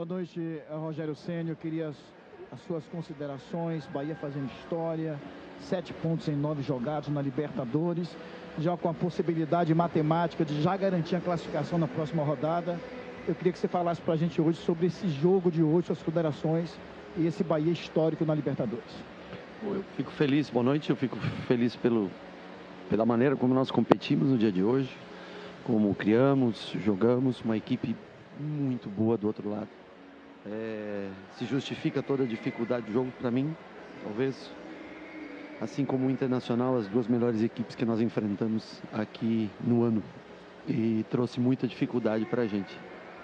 Boa noite, Rogério Ceni. Eu queria as suas considerações. Bahia fazendo história, 7 pontos em 9 jogados na Libertadores, já com a possibilidade matemática de já garantir a classificação na próxima rodada. Eu queria que você falasse para a gente hoje sobre esse jogo de hoje, suas considerações e esse Bahia histórico na Libertadores. Eu fico feliz, boa noite, eu fico feliz pela maneira como nós competimos no dia de hoje, como criamos, jogamos, uma equipe muito boa do outro lado. Se justifica toda a dificuldade do jogo para mim, talvez, assim como o Internacional, as duas melhores equipes que nós enfrentamos aqui no ano, e trouxe muita dificuldade para a gente,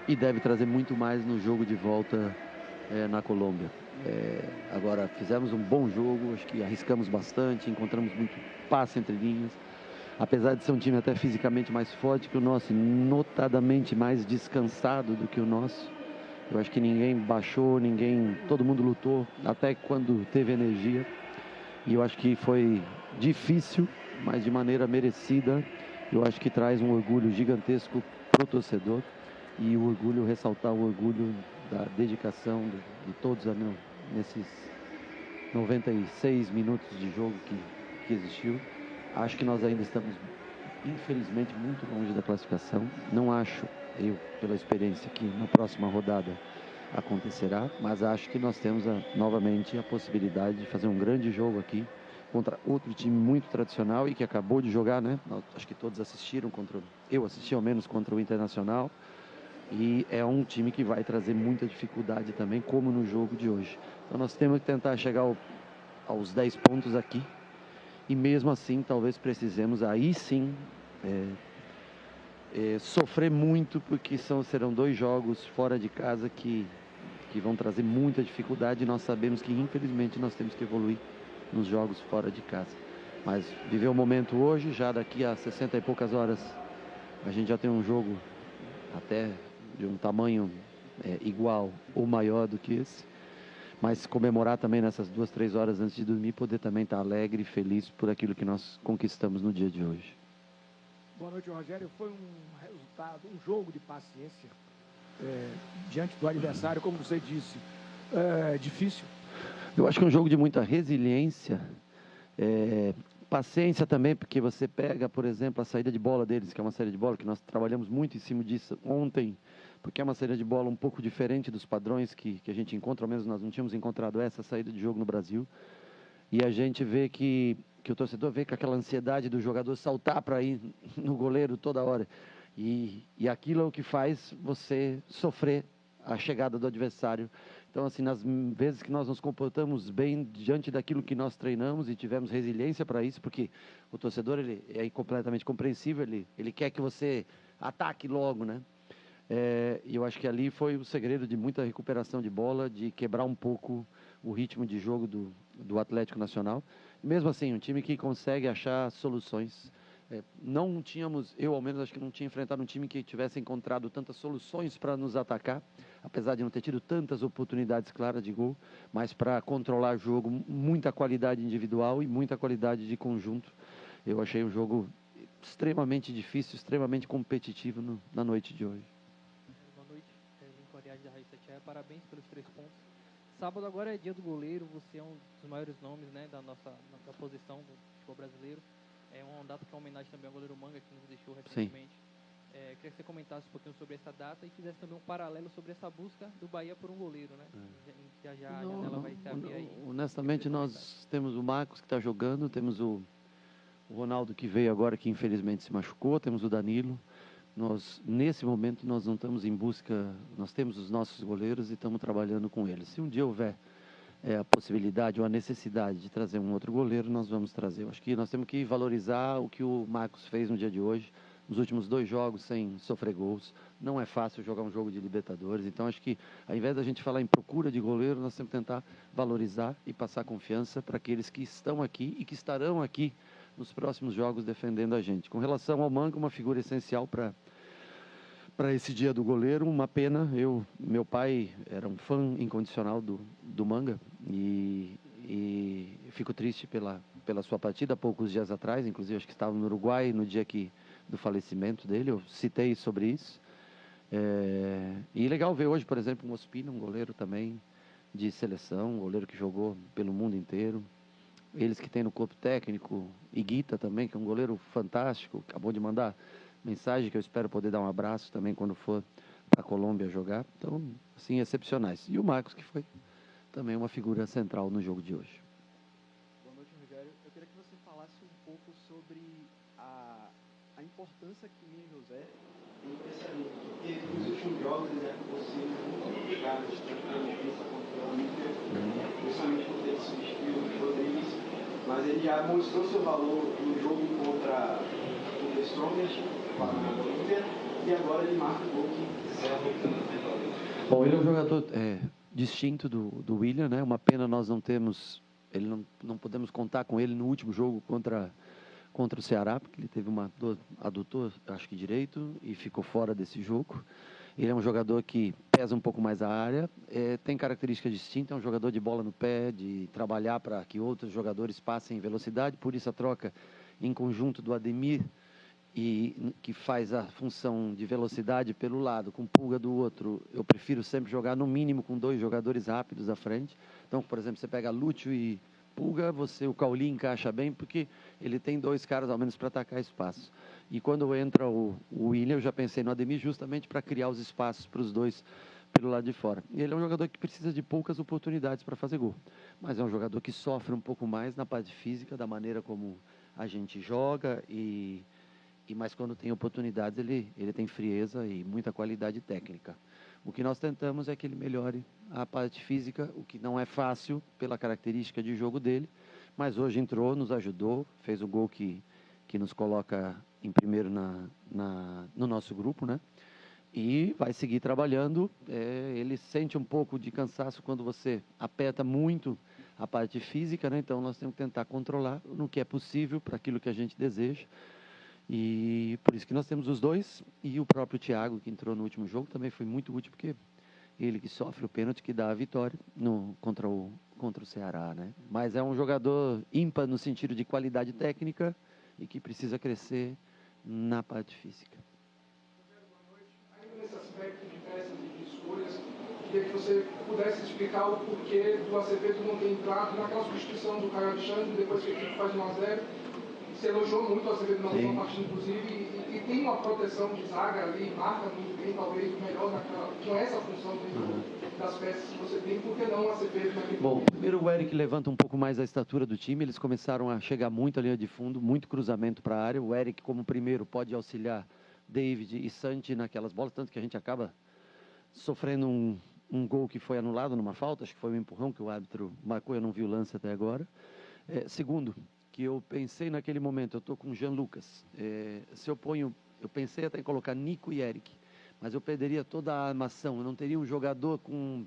e deve trazer muito mais no jogo de volta na Colômbia. Agora fizemos um bom jogo, acho que arriscamos bastante, encontramos muito passe entre linhas, apesar de ser um time até fisicamente mais forte que o nosso, notadamente mais descansado do que o nosso. Eu acho que ninguém baixou, todo mundo lutou até quando teve energia, e eu acho que foi difícil, mas de maneira merecida. Eu acho que traz um orgulho gigantesco para o torcedor, e o orgulho, ressaltar o orgulho da dedicação de todos nesses 96 minutos de jogo que existiu. Acho que nós ainda estamos, infelizmente, muito longe da classificação. Não acho, pela experiência, que na próxima rodada acontecerá, mas acho que nós temos novamente a possibilidade de fazer um grande jogo aqui contra outro time muito tradicional e que acabou de jogar, né? Acho que todos assistiram eu assisti ao menos contra o Internacional, e é um time que vai trazer muita dificuldade também, como no jogo de hoje. Então nós temos que tentar chegar aos 10 pontos aqui, e mesmo assim talvez precisemos aí sim sofrer muito, porque serão 2 jogos fora de casa que vão trazer muita dificuldade, e nós sabemos que infelizmente nós temos que evoluir nos jogos fora de casa. Mas viver o momento hoje, já daqui a 60 e poucas horas a gente já tem um jogo até de um tamanho igual ou maior do que esse, mas comemorar também nessas 2, 3 horas antes de dormir, poder também estar alegre e feliz por aquilo que nós conquistamos no dia de hoje. Boa noite, Rogério. Foi um resultado, um jogo de paciência diante do adversário, como você disse, difícil. Eu acho que é um jogo de muita resiliência, paciência também, porque você pega, por exemplo, a saída de bola deles, que é uma saída de bola que nós trabalhamos muito em cima disso ontem, porque é uma saída de bola um pouco diferente dos padrões que a gente encontra, ao menos nós não tínhamos encontrado essa saída de jogo no Brasil, e a gente vê que o torcedor vê com aquela ansiedade do jogador saltar para ir no goleiro toda hora, e aquilo é o que faz você sofrer a chegada do adversário. Então, assim, nas vezes que nós nos comportamos bem diante daquilo que nós treinamos e tivemos resiliência para isso, porque o torcedor, ele é completamente compreensível, ele quer que você ataque logo, né? E eu acho que ali foi o segredo de muita recuperação de bola, de quebrar um pouco o ritmo de jogo do Atlético Nacional. E mesmo assim, um time que consegue achar soluções. Não tínhamos, eu ao menos acho que não tinha enfrentado um time que tivesse encontrado tantas soluções para nos atacar, apesar de não ter tido tantas oportunidades claras de gol, mas para controlar o jogo, muita qualidade individual e muita qualidade de conjunto. Eu achei um jogo extremamente difícil, extremamente competitivo na noite de hoje. Boa noite, Lincoln Arias da Rádio Itatiaia, parabéns pelos 3 pontos. Sábado agora é dia do goleiro, você é um dos maiores nomes, né, da posição do futebol brasileiro. É uma data que é uma homenagem também ao goleiro Manga, que nos deixou recentemente. Queria que você comentasse um pouquinho sobre essa data e fizesse também um paralelo sobre essa busca do Bahia por um goleiro, né? Já a janela vai se abrir aí. Honestamente, nós temos o Marcos que está jogando, temos o Ronaldo que veio agora, que infelizmente se machucou, temos o Danilo. Nesse momento, nós não estamos em busca, nós temos os nossos goleiros e estamos trabalhando com eles. Se um dia houver a possibilidade ou a necessidade de trazer um outro goleiro, nós vamos trazer. Eu acho que nós temos que valorizar o que o Marcos fez no dia de hoje, nos últimos 2 jogos sem sofrer gols. Não é fácil jogar um jogo de Libertadores, então acho que ao invés da gente falar em procura de goleiro, nós temos que tentar valorizar e passar confiança para aqueles que estão aqui e que estarão aqui nos próximos jogos defendendo a gente. Com relação ao Manga, uma figura essencial para esse dia do goleiro, uma pena. Meu pai era um fã incondicional do Manga e fico triste pela sua partida há poucos dias atrás, inclusive acho que estava no Uruguai no dia do falecimento dele, eu citei sobre isso, E legal ver hoje, por exemplo, um Ospina, um goleiro também de seleção, um goleiro que jogou pelo mundo inteiro. Eles que têm no corpo técnico, Higuita também, que é um goleiro fantástico, acabou de mandar mensagem que eu espero poder dar um abraço também quando for para a Colômbia jogar. Então, assim, excepcionais. E o Marcos, que foi também uma figura central no jogo de hoje. Boa noite, Rogério. Eu queria que você falasse um pouco sobre a importância que o William José tem para esse elenco, porque nos últimos jogos ele você muito obrigado na defesa contra o Inter, principalmente por ter substituído o Rodrigues, mas ele já mostrou seu valor no jogo contra o Strongest, lá no Inter, e agora ele marca o gol que encerra o campeonato. Bom, ele é um jogador distinto do William, né? Uma pena nós não temos, não podemos contar com ele no último jogo contra o Ceará, porque ele teve uma dor adutor, acho que direito, e ficou fora desse jogo. Ele é um jogador que pesa um pouco mais a área, tem características distintas, é um jogador de bola no pé, de trabalhar para que outros jogadores passem em velocidade, por isso a troca em conjunto do Ademir, e que faz a função de velocidade pelo lado, com Pulga do outro. Eu prefiro sempre jogar no mínimo com 2 jogadores rápidos à frente. Então, por exemplo, você pega Lúcio e Pulga, o Cauli encaixa bem, porque ele tem 2 caras ao menos para atacar espaço. E quando entra o William, eu já pensei no Ademir justamente para criar os espaços para os 2 pelo lado de fora. E ele é um jogador que precisa de poucas oportunidades para fazer gol, mas é um jogador que sofre um pouco mais na parte física, da maneira como a gente joga, mas quando tem oportunidades ele tem frieza e muita qualidade técnica. O que nós tentamos é que ele melhore a parte física, o que não é fácil pela característica de jogo dele, mas hoje entrou, nos ajudou, fez o gol que nos coloca em primeiro no nosso grupo, né? E vai seguir trabalhando. Ele sente um pouco de cansaço quando você aperta muito a parte física, né? Então nós temos que tentar controlar no que é possível para aquilo que a gente deseja. E por isso que nós temos os 2, e o próprio Thiago, que entrou no último jogo, também foi muito útil, porque ele que sofre o pênalti que dá a vitória contra o Ceará, né? Mas é um jogador ímpar no sentido de qualidade técnica e que precisa crescer na parte física. Boa noite. Ainda nesse aspecto de peças e de escolhas, queria que você pudesse explicar o porquê do Azevedo não ter entrado naquela substituição do Caio Alexandre, depois que a equipe faz 1-0. Se elogiou muito o Azevedo na última partida, inclusive, e tem uma proteção de zaga ali, marca muito bem, talvez melhor com essa função das peças que você tem. Por que não o Azevedo naquele Bom, primeiro o Eric levanta um pouco mais a estatura do time, eles começaram a chegar muito à linha de fundo, muito cruzamento para a área. O Eric, como primeiro, pode auxiliar David e Santi naquelas bolas, tanto que a gente acaba sofrendo um gol que foi anulado numa falta, acho que foi um empurrão que o árbitro marcou, eu não vi o lance até agora. Segundo, que eu pensei naquele momento, eu estou com o Jean Lucas, eu pensei até em colocar Nico e Eric, mas eu perderia toda a armação, eu não teria um jogador com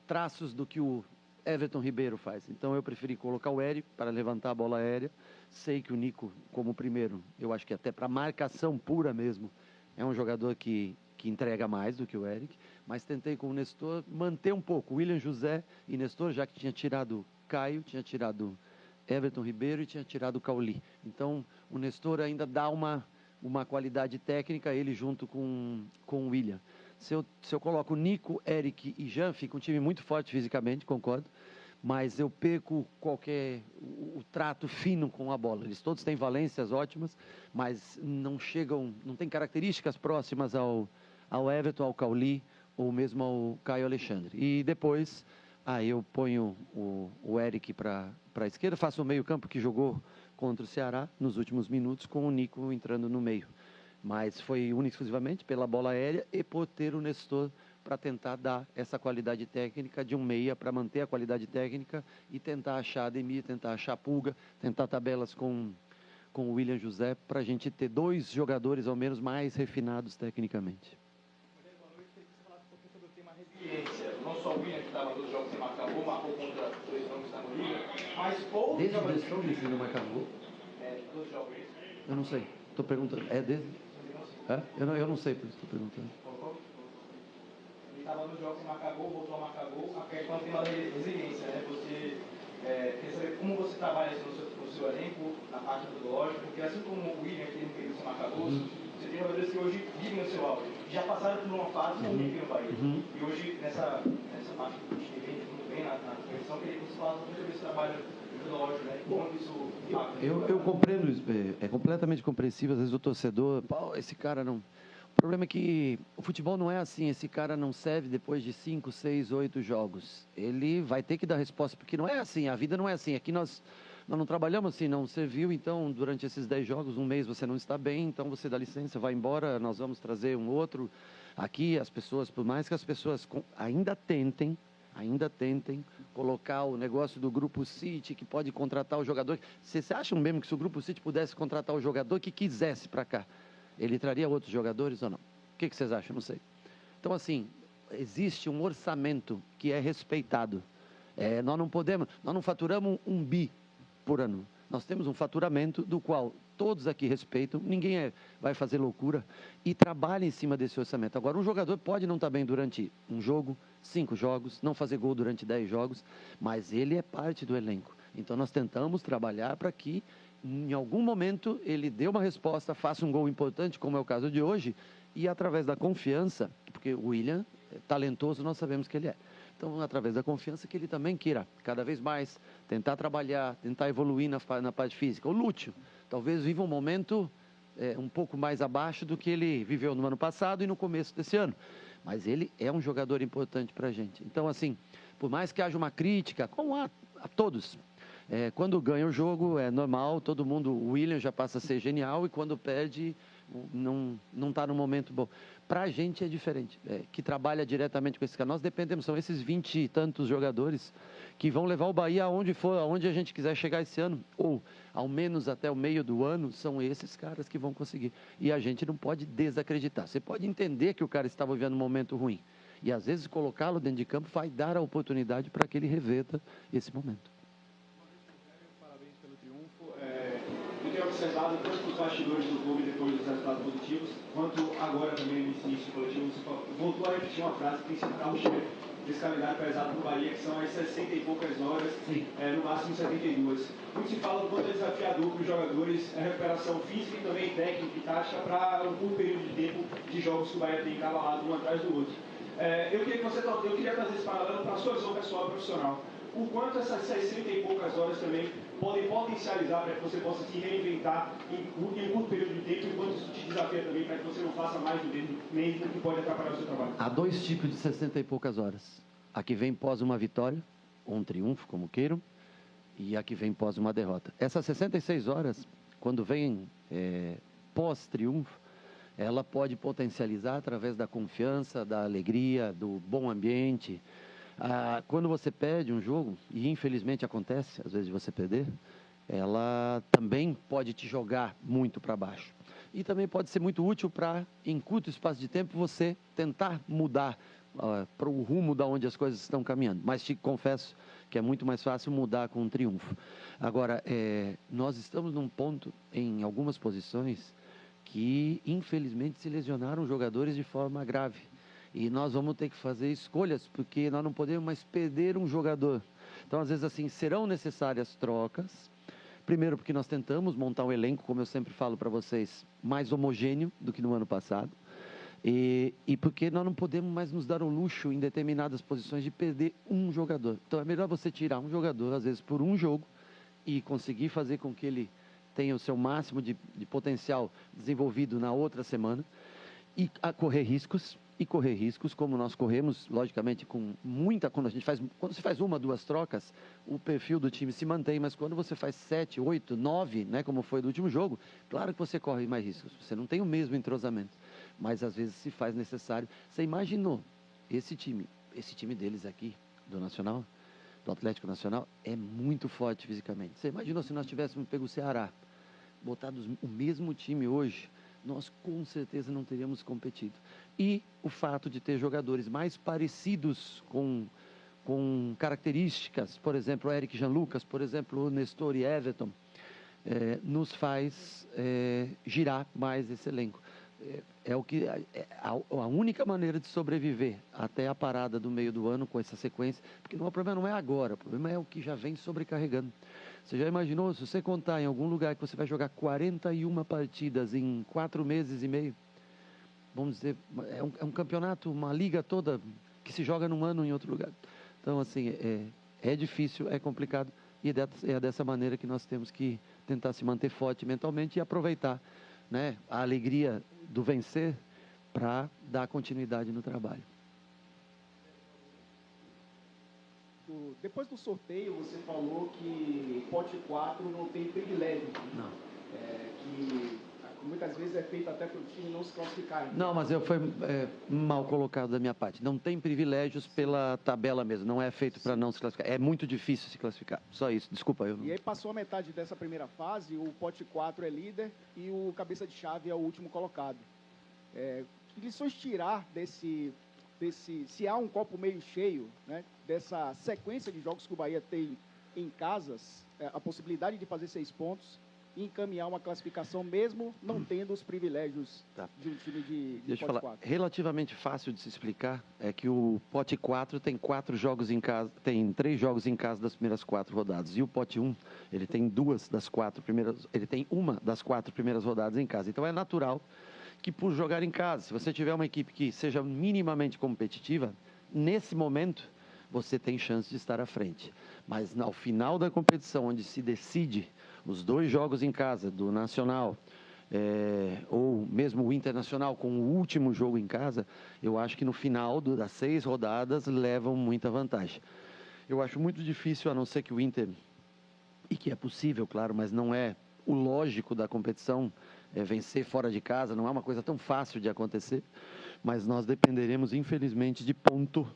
traços do que o Everton Ribeiro faz. Então eu preferi colocar o Eric para levantar a bola aérea. Sei que o Nico, como primeiro, eu acho que até para marcação pura mesmo, é um jogador que entrega mais do que o Eric, mas tentei com o Nestor manter um pouco William José e Nestor, já que tinha tirado Caio, tinha tirado Everton Ribeiro e tinha tirado Cauli. Então o Nestor ainda dá uma qualidade técnica, ele junto com o William. Se eu coloco Nico, Eric e Jean, fica um time muito forte fisicamente, concordo, mas eu perco o trato fino com a bola. Eles todos têm valências ótimas, mas não têm características próximas ao Everton, ao Cauli ou mesmo ao Caio Alexandre. E depois, eu ponho o Eric para a esquerda, faço o meio campo que jogou contra o Ceará nos últimos minutos, com o Nico entrando no meio. Mas foi única e exclusivamente pela bola aérea e por ter o Nestor para tentar dar essa qualidade técnica de um meia, para manter a qualidade técnica e tentar achar Ademir, tentar achar Pulga, tentar tabelas com o William José, para a gente ter 2 jogadores ao menos mais refinados tecnicamente. Boa noite, queria que você falasse um pouquinho sobre o tema resiliência. Não só o William, que estava nos jogos sem marcar gol, marcou contra o Strongest que está no Liga, mas outros Desde jogadores... o Strongest ele não marcou gol? Dos jogos. Eu não sei, estou perguntando. É desde? Eu não sei, por isso estou perguntando. Ele estava nos jogos sem marcar gol, voltou a marcar gol. A questão tem uma resiliência, né? Você quer saber como você trabalha isso no seu elenco, na parte metodológica, porque assim como o William, que tem um período sem marcar gol, você tem jogadores que hoje vivem o seu auge, já passaram por uma fase ruim aqui no Bahia. E hoje, nessa parte que a gente vem muito bem na convenção, queria que você falasse sobre esse trabalho metodológico, né? Como isso impacta. Eu compreendo isso, é completamente compreensível. Às vezes o torcedor, pô, esse cara não... O problema é que o futebol não é assim, esse cara não serve depois de 5, 6, 8 jogos. Ele vai ter que dar resposta, porque não é assim, a vida não é assim. Aqui nós não trabalhamos assim, não serviu, então durante esses 10 jogos, um mês você não está bem, então você dá licença, vai embora, nós vamos trazer um outro. Aqui as pessoas, por mais que as pessoas ainda tentem colocar o negócio do Grupo City, que pode contratar o jogador. Vocês acham mesmo que se o Grupo City pudesse contratar o jogador que quisesse para cá, ele traria outros jogadores ou não? O que vocês acham? Não sei. Então, assim, existe um orçamento que é respeitado. Nós não faturamos 1 bi por ano. Nós temos um faturamento do qual todos aqui respeitam, ninguém vai fazer loucura e trabalha em cima desse orçamento. Agora, um jogador pode não estar bem durante um jogo, 5 jogos, não fazer gol durante 10 jogos, mas ele é parte do elenco. Então, nós tentamos trabalhar para que em algum momento ele dê uma resposta, faça um gol importante, como é o caso de hoje, e através da confiança, porque o William é talentoso, nós sabemos que ele é. Então, através da confiança, que ele também queira cada vez mais tentar trabalhar, tentar evoluir na parte física. O Lúcio, talvez viva um momento um pouco mais abaixo do que ele viveu no ano passado e no começo desse ano. Mas ele é um jogador importante para a gente. Então, assim, por mais que haja uma crítica, como a todos, quando ganha o jogo é normal, todo mundo, o William já passa a ser genial e quando perde não está no momento bom. Para a gente é diferente, que trabalha diretamente com esse cara. Nós dependemos, são esses 20 e tantos jogadores que vão levar o Bahia aonde for, aonde a gente quiser chegar esse ano, ou ao menos até o meio do ano, são esses caras que vão conseguir. E a gente não pode desacreditar. Você pode entender que o cara estava vivendo um momento ruim. E às vezes colocá-lo dentro de campo vai dar a oportunidade para que ele reverta esse momento. Parabéns pelo triunfo. Eu tenho observado tanto os bastidores do clube depois dos resultados positivos, quanto agora também nesse início coletivo, você voltou a repetir uma frase que tem sido carro-chefe desse calendário pesado do Bahia, que são as 60 e poucas horas, no máximo 72. Muito se fala do quanto é desafiador para os jogadores a recuperação física e também técnica e tática para um curto período de tempo de jogos que o Bahia tem encavalado um atrás do outro. Eu queria trazer esse paralelo para a sua visão pessoal e profissional. O quanto essas 60 e poucas horas também podem potencializar para que você possa se reinventar em um curto período de tempo, e o quanto isso te desafia também para que você não faça mais do mesmo que pode atrapalhar o seu trabalho. Há 2 tipos de 60 e poucas horas. A que vem pós uma vitória, ou um triunfo, como queiram, e a que vem pós uma derrota. Essas 66 horas, quando vem pós-triunfo, ela pode potencializar através da confiança, da alegria, do bom ambiente. Quando você perde um jogo, e infelizmente acontece, às vezes de você perder, ela também pode te jogar muito para baixo. E também pode ser muito útil para, em curto espaço de tempo, você tentar mudar para o rumo da onde as coisas estão caminhando. Mas te confesso que é muito mais fácil mudar com um triunfo. Agora, nós estamos num ponto, em algumas posições, que infelizmente se lesionaram jogadores de forma grave. E nós vamos ter que fazer escolhas, porque nós não podemos mais perder um jogador. Então, às vezes, assim, serão necessárias trocas. Primeiro, porque nós tentamos montar um elenco, como eu sempre falo para vocês, mais homogêneo do que no ano passado. E porque nós não podemos mais nos dar o luxo, em determinadas posições, de perder um jogador. Então, é melhor você tirar um jogador, às vezes, por um jogo, e conseguir fazer com que ele tenha o seu máximo de potencial desenvolvido na outra semana, e correr riscos, como nós corremos, logicamente, quando se faz 1, 2 trocas, o perfil do time se mantém, mas quando você faz 7, 8, 9, né, como foi do último jogo, claro que você corre mais riscos, você não tem o mesmo entrosamento, mas às vezes se faz necessário. Você imaginou esse time deles aqui, do Nacional, do Atlético Nacional, é muito forte fisicamente. Você imaginou se nós tivéssemos pego o Ceará, botado o mesmo time hoje, nós com certeza não teríamos competido. E o fato de ter jogadores mais parecidos com características, por exemplo, o Eric Jean Lucas, por exemplo, o Nestor e Everton, nos faz girar mais esse elenco. A única maneira de sobreviver até a parada do meio do ano com essa sequência, porque o problema não é agora, o problema é o que já vem sobrecarregando. Você já imaginou, se você contar em algum lugar que você vai jogar 41 partidas em 4 meses e meio, vamos dizer, é um campeonato, uma liga toda que se joga num ano em outro lugar. Então, assim, é difícil, é complicado, e é dessa maneira que nós temos que tentar se manter forte mentalmente e aproveitar, né, a alegria do vencer para dar continuidade no trabalho. Depois do sorteio, você falou que pote 4 não tem privilégio. Não. Que muitas vezes é feito até para o time não se classificar. Não, mas foi mal colocado da minha parte. Não tem privilégios pela tabela mesmo. Não é feito para não se classificar. É muito difícil se classificar. Só isso. Desculpa. E aí passou a metade dessa primeira fase, o pote 4 é líder e o cabeça de chave é o último colocado. Que lições tirar desse, se há um copo meio cheio, né, dessa sequência de jogos que o Bahia tem em casas, a possibilidade de fazer 6 pontos e encaminhar uma classificação mesmo não tendo os privilégios de um time de Deixa eu pote falar, 4. relativamente fácil de se explicar é que o pote 4 tem 4 jogos em casa, tem 3 jogos em casa das primeiras 4 rodadas, e o pote 1, ele tem uma das 4 primeiras rodadas em casa. Então é natural que, por jogar em casa, se você tiver uma equipe que seja minimamente competitiva, nesse momento você tem chance de estar à frente. Mas ao final da competição, onde se decide os 2 jogos em casa do Nacional, ou mesmo o Internacional com o último jogo em casa, eu acho que no final das 6 rodadas levam muita vantagem. Eu acho muito difícil, a não ser que o Inter, e que é possível, claro, mas não é o lógico da competição, vencer fora de casa, não é uma coisa tão fácil de acontecer, mas nós dependeremos, infelizmente, de pontos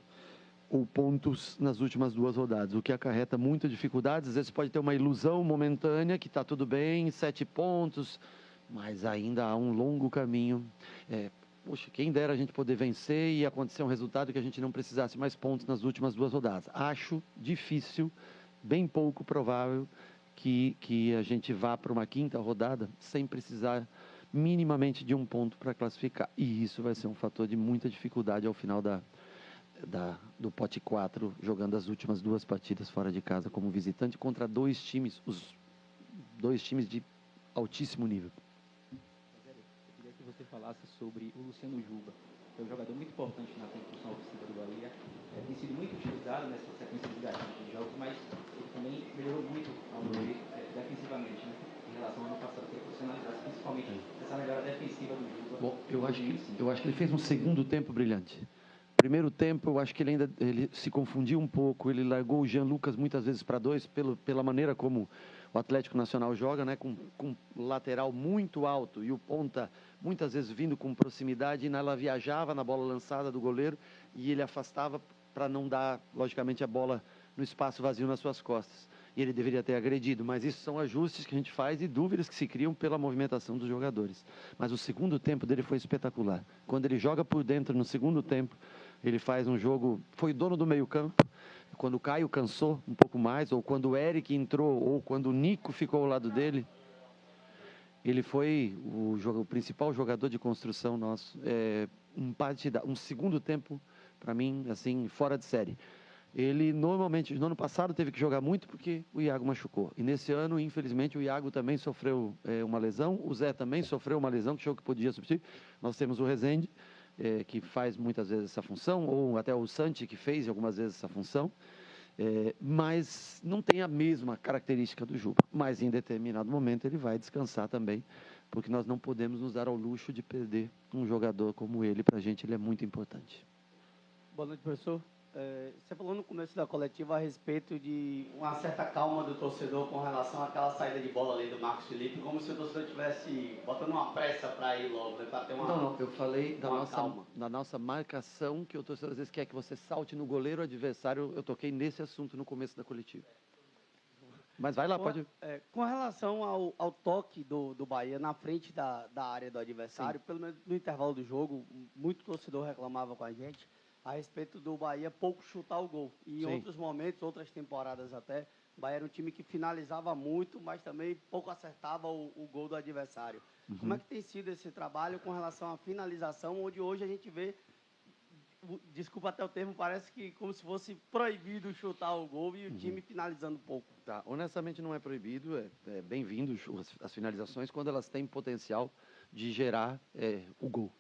nas últimas 2 rodadas, o que acarreta muitas dificuldades. Às vezes pode ter uma ilusão momentânea que está tudo bem, 7 pontos, mas ainda há um longo caminho. Poxa, quem dera a gente poder vencer e acontecer um resultado que a gente não precisasse mais pontos nas últimas 2 rodadas. Acho difícil, bem pouco provável, que a gente vá para uma 5ª rodada sem precisar minimamente de um ponto para classificar. E isso vai ser um fator de muita dificuldade ao final do pote 4, jogando as últimas 2 partidas fora de casa como visitante contra 2 times, os 2 times de altíssimo nível. Eu queria que você falasse sobre o Luciano Juba, que é um jogador muito importante na construção ofensiva do Bahia. Tem sido muito utilizado nessa sequência de jogos, mas ele também melhorou muito ao meu ver, defensivamente, né, em relação ao ano passado, que é profissionalizado, principalmente essa melhora defensiva do Juba. Bom, eu acho que ele fez um segundo tempo brilhante. Primeiro tempo, eu acho que ele se confundiu um pouco, ele largou o Jean Lucas muitas vezes para 2, pela maneira como o Atlético Nacional joga, né, com lateral muito alto e o ponta muitas vezes vindo com proximidade, e ela viajava na bola lançada do goleiro e ele afastava para não dar, logicamente, a bola no espaço vazio nas suas costas. E ele deveria ter agredido, mas isso são ajustes que a gente faz e dúvidas que se criam pela movimentação dos jogadores. Mas o segundo tempo dele foi espetacular. Quando ele joga por dentro no segundo tempo, ele faz um jogo, foi dono do meio-campo. Quando o Caio cansou um pouco mais, ou quando o Eric entrou, ou quando o Nico ficou ao lado dele, ele foi o principal jogador de construção nosso. Um segundo tempo, para mim, assim, fora de série. Ele normalmente, no ano passado, teve que jogar muito porque o Iago machucou. E nesse ano, infelizmente, o Iago também sofreu uma lesão. O Zé também sofreu uma lesão, que achou que podia substituir. Nós temos o Rezende, que faz muitas vezes essa função, ou até o Santi, que fez algumas vezes essa função, mas não tem a mesma característica do Juba. Mas em determinado momento ele vai descansar também, porque nós não podemos nos dar ao luxo de perder um jogador como ele. Para a gente ele é muito importante. Boa noite, professor. Você falou no começo da coletiva a respeito de uma certa calma do torcedor com relação àquela saída de bola ali do Marcos Felipe, como se o torcedor estivesse botando uma pressa para ir logo, né, para ter uma Não, eu falei calma. da nossa marcação, que o torcedor às vezes quer que você salte no goleiro adversário. Eu toquei nesse assunto no começo da coletiva. Mas vai lá, pode... Com relação ao toque do Bahia na frente da área do adversário, pelo menos no intervalo do jogo, muito torcedor reclamava com a gente a respeito do Bahia pouco chutar o gol. E em outros momentos, outras temporadas até, o Bahia era um time que finalizava muito, mas também pouco acertava o gol do adversário. Como é que tem sido esse trabalho com relação à finalização, onde hoje a gente vê, desculpa até o termo, parece que como se fosse proibido chutar o gol e o time finalizando pouco? Tá, honestamente não é proibido, é bem-vindo as finalizações quando elas têm potencial de gerar o gol.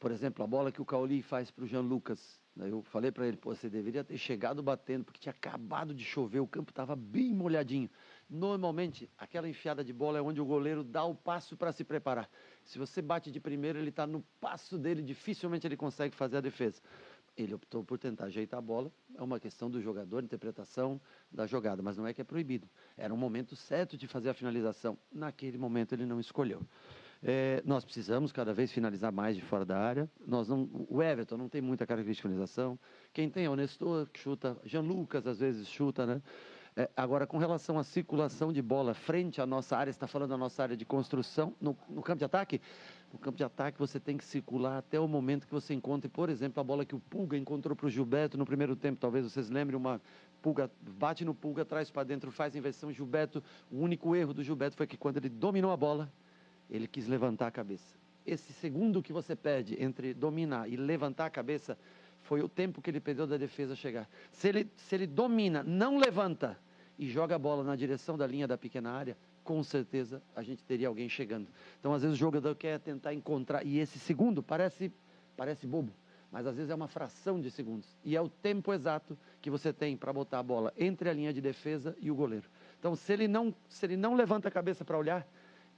Por exemplo, a bola que o Cauli faz para o Jean Lucas. Eu falei para ele, pô, você deveria ter chegado batendo, porque tinha acabado de chover, o campo estava bem molhadinho. Normalmente, aquela enfiada de bola é onde o goleiro dá o passo para se preparar. Se você bate de primeira, ele está no passo dele, dificilmente ele consegue fazer a defesa. Ele optou por tentar ajeitar a bola, é uma questão do jogador, interpretação da jogada, mas não é que é proibido. Era um momento certo de fazer a finalização. Naquele momento ele não escolheu. Nós precisamos cada vez finalizar mais de fora da área. O Everton não tem muita característica de finalização. Quem tem é o Nestor, que chuta. Jean Lucas, às vezes, chuta, né? Agora, com relação à circulação de bola frente à nossa área, você está falando da nossa área de construção, no campo de ataque? No campo de ataque, você tem que circular até o momento que você encontre, por exemplo, a bola que o Pulga encontrou para o Gilberto no primeiro tempo. Talvez vocês lembrem, uma Pulga bate no Pulga, traz para dentro, faz inversão. Gilberto, o único erro do Gilberto foi que quando ele dominou a bola, ele quis levantar a cabeça. Esse segundo que você perde entre dominar e levantar a cabeça foi o tempo que ele perdeu da defesa chegar. Se ele domina, não levanta e joga a bola na direção da linha da pequena área, com certeza a gente teria alguém chegando. Então, às vezes, o jogador quer tentar encontrar, e esse segundo parece bobo, mas às vezes é uma fração de segundos. E é o tempo exato que você tem para botar a bola entre a linha de defesa e o goleiro. Então, se ele não levanta a cabeça para olhar,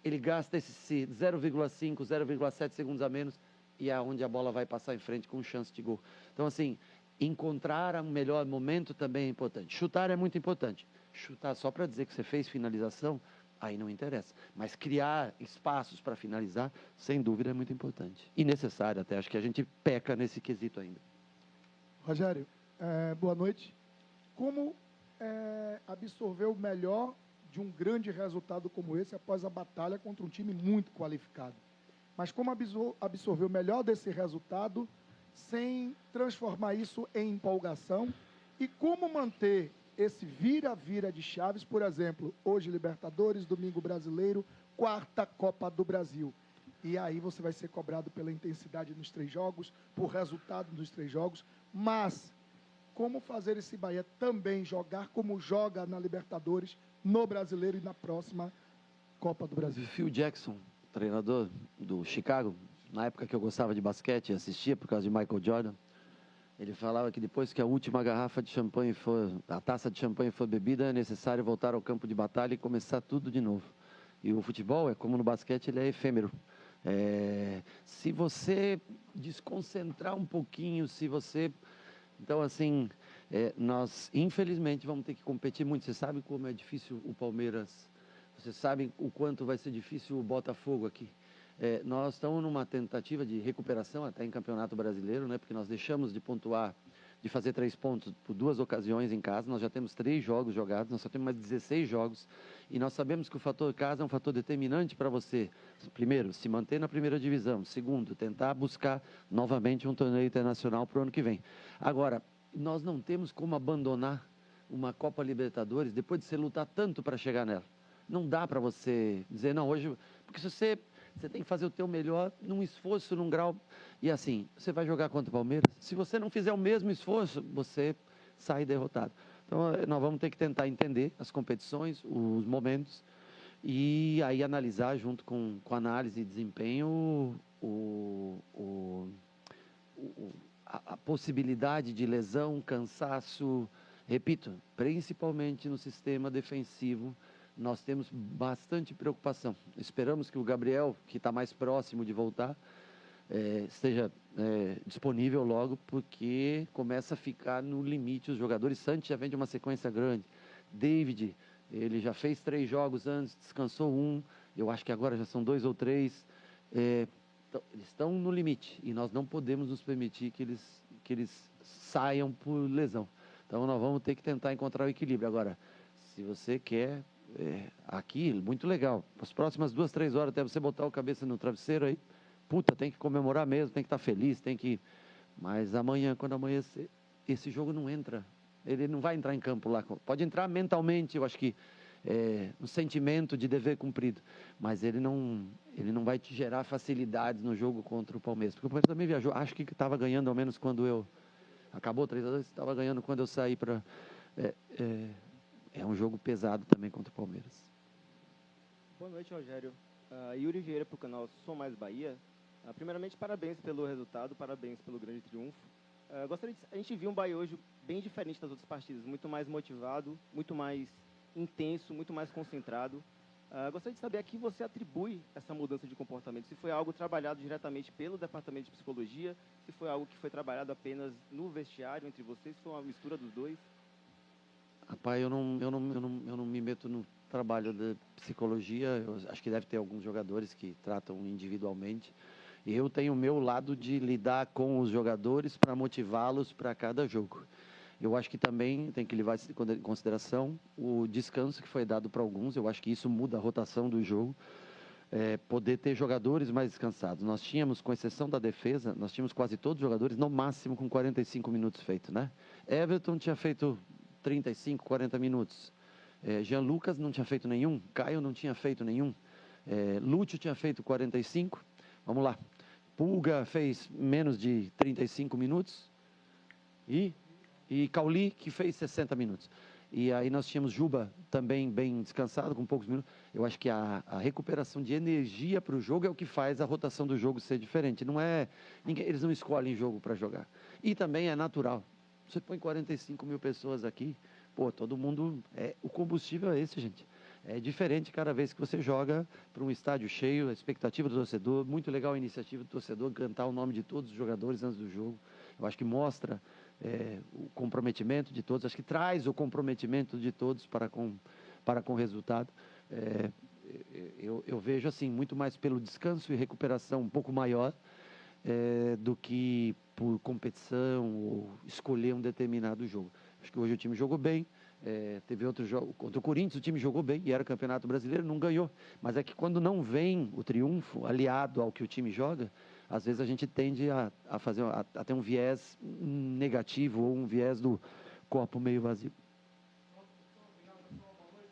ele gasta esse 0,5, 0,7 segundos a menos e é onde a bola vai passar em frente com chance de gol. Então, assim, encontrar um melhor momento também é importante. Chutar é muito importante. Chutar só para dizer que você fez finalização, aí não interessa. Mas criar espaços para finalizar, sem dúvida, é muito importante. E necessário até. Acho que a gente peca nesse quesito ainda. Rogério, boa noite. Como absorver o melhor de um grande resultado como esse após a batalha contra um time muito qualificado? Mas como absorver o melhor desse resultado sem transformar isso em empolgação? E como manter esse vira-vira de chaves, por exemplo, hoje Libertadores, domingo Brasileiro, quarta Copa do Brasil. E aí você vai ser cobrado pela intensidade nos 3 jogos, por resultado nos 3 jogos, mas como fazer esse Bahia também jogar como joga na Libertadores, no Brasileiro e na próxima Copa do Brasil? Phil Jackson, treinador do Chicago, na época que eu gostava de basquete e assistia por causa de Michael Jordan, ele falava que depois que a última garrafa de champanhe a taça de champanhe for bebida, é necessário voltar ao campo de batalha e começar tudo de novo. E o futebol, como no basquete, ele é efêmero. Se você desconcentrar um pouquinho, Então, assim, nós, infelizmente, vamos ter que competir muito. Você sabe como é difícil o Palmeiras, você sabe o quanto vai ser difícil o Botafogo aqui. Nós estamos numa tentativa de recuperação até em Campeonato Brasileiro, né? Porque nós deixamos de pontuar, de fazer 3 pontos por 2 ocasiões em casa. Nós já temos 3 jogos jogados, nós só temos mais 16 jogos. E nós sabemos que o fator casa é um fator determinante para você, primeiro, se manter na primeira divisão. Segundo, tentar buscar novamente um torneio internacional para o ano que vem. Agora, nós não temos como abandonar uma Copa Libertadores depois de você lutar tanto para chegar nela. Não dá para você dizer, não, hoje... Porque se você tem que fazer o teu melhor num esforço, num grau... E assim, você vai jogar contra o Palmeiras, se você não fizer o mesmo esforço, você sai derrotado. Então, nós vamos ter que tentar entender as competições, os momentos, e aí analisar junto com análise e desempenho a possibilidade de lesão, cansaço. Repito, principalmente no sistema defensivo, nós temos bastante preocupação. Esperamos que o Gabriel, que está mais próximo de voltar, esteja disponível logo, porque começa a ficar no limite os jogadores. Santos já vem de uma sequência grande. David, ele já fez 3 jogos antes, descansou 1. Eu acho que agora já são 2 ou 3. Então, eles estão no limite e nós não podemos nos permitir que eles saiam por lesão. Então, nós vamos ter que tentar encontrar o equilíbrio. Agora, se você quer... aqui, muito legal. As próximas 2, 3 horas até você botar a cabeça no travesseiro aí, puta, tem que comemorar mesmo, tem que estar feliz, tem que... Mas amanhã, quando amanhecer, esse jogo não entra. Ele não vai entrar em campo lá. Pode entrar mentalmente, eu acho que um sentimento de dever cumprido. Mas ele não vai te gerar facilidades no jogo contra o Palmeiras. Porque o Palmeiras também viajou. Acho que estava ganhando, ao menos quando eu... Acabou 3-2, estava ganhando quando eu saí para... É um jogo pesado também contra o Palmeiras. Boa noite, Rogério. Yuri Vieira para o canal Sou Mais Bahia. Primeiramente, parabéns pelo resultado, parabéns pelo grande triunfo. A gente viu um Bahia hoje bem diferente das outras partidas, muito mais motivado, muito mais intenso, muito mais concentrado. Gostaria de saber a que você atribui essa mudança de comportamento, se foi algo trabalhado diretamente pelo departamento de psicologia, se foi algo que foi trabalhado apenas no vestiário entre vocês, se foi uma mistura dos dois. Rapaz, eu não me meto no trabalho de psicologia. Eu acho que deve ter alguns jogadores que tratam individualmente. E eu tenho o meu lado de lidar com os jogadores para motivá-los para cada jogo. Eu acho que também tem que levar em consideração o descanso que foi dado para alguns. Eu acho que isso muda a rotação do jogo. Poder ter jogadores mais descansados. Nós tínhamos, com exceção da defesa, nós tínhamos quase todos os jogadores, no máximo, com 45 minutos feito, né? Everton tinha feito 35, 40 minutos. Jean Lucas não tinha feito nenhum. Caio não tinha feito nenhum. Lúcio tinha feito 45. Vamos lá. Pulga fez menos de 35 minutos. E Cauli, que fez 60 minutos. E aí nós tínhamos Juba também bem descansado, com poucos minutos. Eu acho que a recuperação de energia para o jogo é o que faz a rotação do jogo ser diferente. Não é eles não escolhem jogo para jogar. E também é natural. Você põe 45 mil pessoas aqui, pô, todo mundo... o combustível é esse, gente. É diferente cada vez que você joga para um estádio cheio, a expectativa do torcedor, muito legal a iniciativa do torcedor, cantar o nome de todos os jogadores antes do jogo. Eu acho que mostra o comprometimento de todos, acho que traz o comprometimento de todos para com o resultado. Eu vejo assim, muito mais pelo descanso e recuperação um pouco maior do que por competição ou escolher um determinado jogo. Acho que hoje o time jogou bem. Teve outro jogo contra o Corinthians, o time jogou bem e era Campeonato Brasileiro, não ganhou. Mas é que quando não vem o triunfo aliado ao que o time joga, às vezes a gente tende a ter um viés negativo ou um viés do copo meio vazio.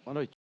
Boa noite.